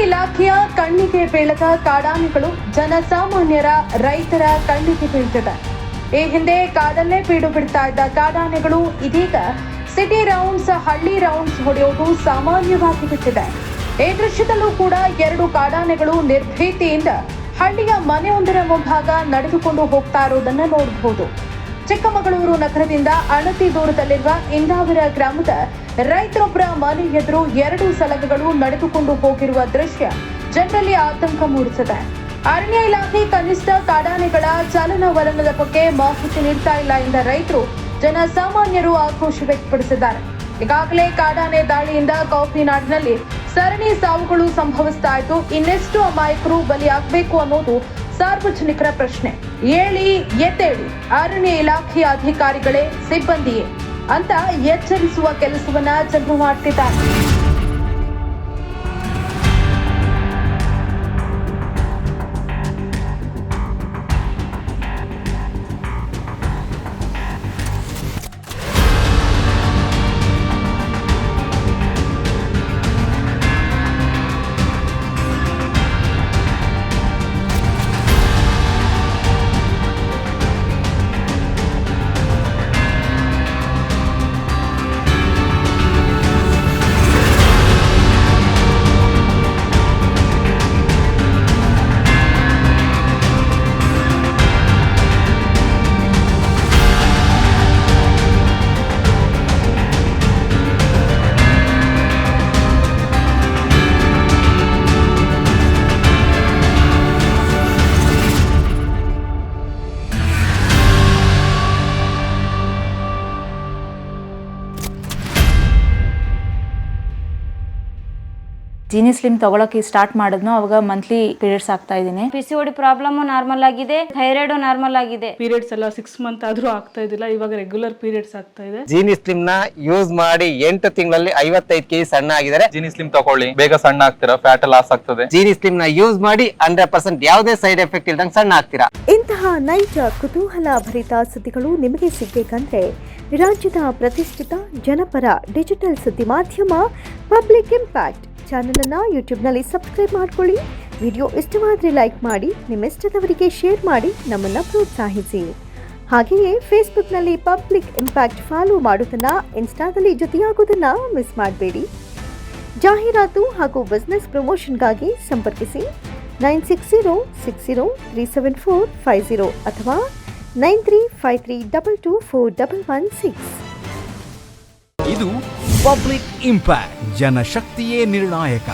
ಇಲಾಖೆಯ ಕಣ್ಣಿಗೆ ಬೀಳದ ಕಾಡಾನೆಗಳು ಜನಸಾಮಾನ್ಯರ ರೈತರ ಕಣ್ಣಿಗೆ ಬೀಳ್ತಿದೆ. ಈ ಹಿಂದೆ ಕಾಡಲ್ಲೇ ಬೀಡು ಬಿಡ್ತಾ ಇದ್ದ ಕಾಡಾನೆಗಳು ಇದೀಗ ಸಿಟಿ ರೌಂಡ್ಸ್, ಹಳ್ಳಿ ರೌಂಡ್ಸ್ ಹೊಡೆಯೋದು ಸಾಮಾನ್ಯವಾಗಿ ಬಿಟ್ಟಿದೆ. ಈ ದೃಶ್ಯದಲ್ಲೂ ಕೂಡ 2 ಕಾಡಾನೆಗಳು ನಿರ್ಭೀತಿಯಿಂದ ಹಳ್ಳಿಯ ಮನೆಯೊಂದರ ಮುಂಭಾಗ ನಡೆದುಕೊಂಡು ಹೋಗ್ತಾ ಇರೋದನ್ನ ನೋಡಬಹುದು. ಚಿಕ್ಕಮಗಳೂರು ನಗರದಿಂದ ಅಣತಿ ದೂರದಲ್ಲಿರುವ ಇಂದಾವರ ಗ್ರಾಮದ ರೈತರೊಬ್ಬರ ಮನೆ ಎದುರು 2 ಸಲಗಗಳು ನಡೆದುಕೊಂಡು ಹೋಗಿರುವ ದೃಶ್ಯ ಜನರಲ್ಲಿ ಆತಂಕ ಮೂಡಿಸಿದೆ. ಅರಣ್ಯ ಇಲಾಖೆ ಕನಿಷ್ಠ ಕಾಡಾನೆಗಳ ಚಲನವಲನದ ಬಗ್ಗೆ ಮಾಹಿತಿ ನೀಡ್ತಾ ಇಲ್ಲ ಎಂದ ರೈತರು, ಜನಸಾಮಾನ್ಯರು ಆಕ್ರೋಶ ವ್ಯಕ್ತಪಡಿಸಿದ್ದಾರೆ. ಈಗಾಗಲೇ ಕಾಡಾನೆ ದಾಳಿಯಿಂದ ಕಾಫಿನಾಡಿನಲ್ಲಿ ಸರಣಿ ಸಾವುಗಳು ಸಂಭವಿಸ್ತಾ ಇದ್ದು, ಇನ್ನೆಷ್ಟು ಅಮಾಯಕರು ಬಲಿಯಾಗಬೇಕು ಅನ್ನೋದು ಸಾರ್ವಜನಿಕರ ಪ್ರಶ್ನೆ. ಏಳಿ ಎದ್ದೇಳಿ, ಅರಣ್ಯ ಇಲಾಖೆಯ ಅಧಿಕಾರಿಗಳೇ ಸಿಬ್ಬಂದಿಯೇ ಅಂತ ಎಚ್ಚರಿಸುವ ಕೆಲಸವನ್ನ ಜನರು ಮಾಡ್ತಿದ್ದಾರೆ. ಜೀನಿ ಸ್ಲಿಮ್ ತಗೊಳಕ್ಕೆ ಸ್ಟಾರ್ಟ್ ಮಾಡಿದ್ನು ಅವಾಗ ಮಂತ್ಲಿ ಪೀರಿಯಡ್ಸ್ ಆಗ್ತಾ ಇದೀನಿ. PCOD ಪ್ರಾಬ್ಲಮ್ ನಾರ್ಮಲ್ ಆಗಿದೆ, ಥೈರಾಯ್ಡ್ ನಾರ್ಮಲ್ ಆಗಿದೆ. ಪೀರಿಯಡ್ಸ್ ಎಲ್ಲ 6 ಮಂತ್ ಆದ್ರೂ ಆಗ್ತಾ ಇದಿಲ್ಲ, ಇವಾಗ ರೆಗ್ಯುಲರ್ ಪೀರಿಯಡ್ಸ್ ಆಗ್ತಾ ಇದೆ. ಜೀನಿ ಸ್ಲಿಮ್ ನ ಯೂಸ್ ಮಾಡಿ 8 ತಿಂಗಳಲ್ಲಿ 55 kg ಸಣ್ಣ ಆಗಿದ್ದಾರೆ. ಜೀನಿ ಸ್ಲಿಮ್ ತಗೊಳ್ಳಿ, ಬೇಗ ಸಣ್ಣ ಆಗ್ತೀರಾ, ಫ್ಯಾಟ್ ಲಾಸ್ ಆಗ್ತದೆ. ಜೀನಿ ಸ್ಲಿಮ್ ನ ಯೂಸ್ ಮಾಡಿ 100% ಯಾವುದೇ ಸೈಡ್ ಎಫೆಕ್ಟ್ ಇಲ್ದಂಗೆ ಸಣ್ಣ ಆಗ್ತೀರಾ. ಇಂತಹ ನೈಜ ಕುತೂಹಲ ಭರಿತ ಸುದ್ದಿಗಳು ನಿಮಗೆ ಸಿಗಬೇಕಂದ್ರೆ ರಾಜ್ಯದ ಪ್ರತಿಷ್ಠಿತ ಜನಪರ ಡಿಜಿಟಲ್ ಸುದ್ದಿ ಮಾಧ್ಯಮ ಪಬ್ಲಿಕ್ ಇಂಪ್ಯಾಕ್ಟ್ ಚಾನೆಲ್ ಅನ್ನು ಯೂಟ್ಯೂಬ್ನಲ್ಲಿ ಸಬ್ಸ್ಕ್ರೈಬ್ ಮಾಡ್ಕೊಳ್ಳಿ. ವಿಡಿಯೋ ಇಷ್ಟವಾದರೆ ಲೈಕ್ ಮಾಡಿ, ನಿಮ್ಮ ಇಷ್ಟದವರಿಗೆ ಶೇರ್ ಮಾಡಿ ನಮ್ಮನ್ನು ಪ್ರೋತ್ಸಾಹಿಸಿ. ಹಾಗೆಯೇ ಫೇಸ್ಬುಕ್ನಲ್ಲಿ ಪಬ್ಲಿಕ್ ಇಂಪ್ಯಾಕ್ಟ್ ಫಾಲೋ ಮಾಡೋದನ್ನು, ಇನ್ಸ್ಟಾದಲ್ಲಿ ಜೊತೆಯಾಗೋದನ್ನು ಮಿಸ್ ಮಾಡಬೇಡಿ. ಜಾಹೀರಾತು ಹಾಗೂ ಬಿಸ್ನೆಸ್ ಪ್ರಮೋಷನ್ಗಾಗಿ ಸಂಪರ್ಕಿಸಿ 9606037450 ಅಥವಾ 9353224116. ಇದು ಪಬ್ಲಿಕ್ ಇಂಪ್ಯಾಕ್ಟ್, ಜನಶಕ್ತಿಯೇ ನಿರ್ಣಾಯಕ.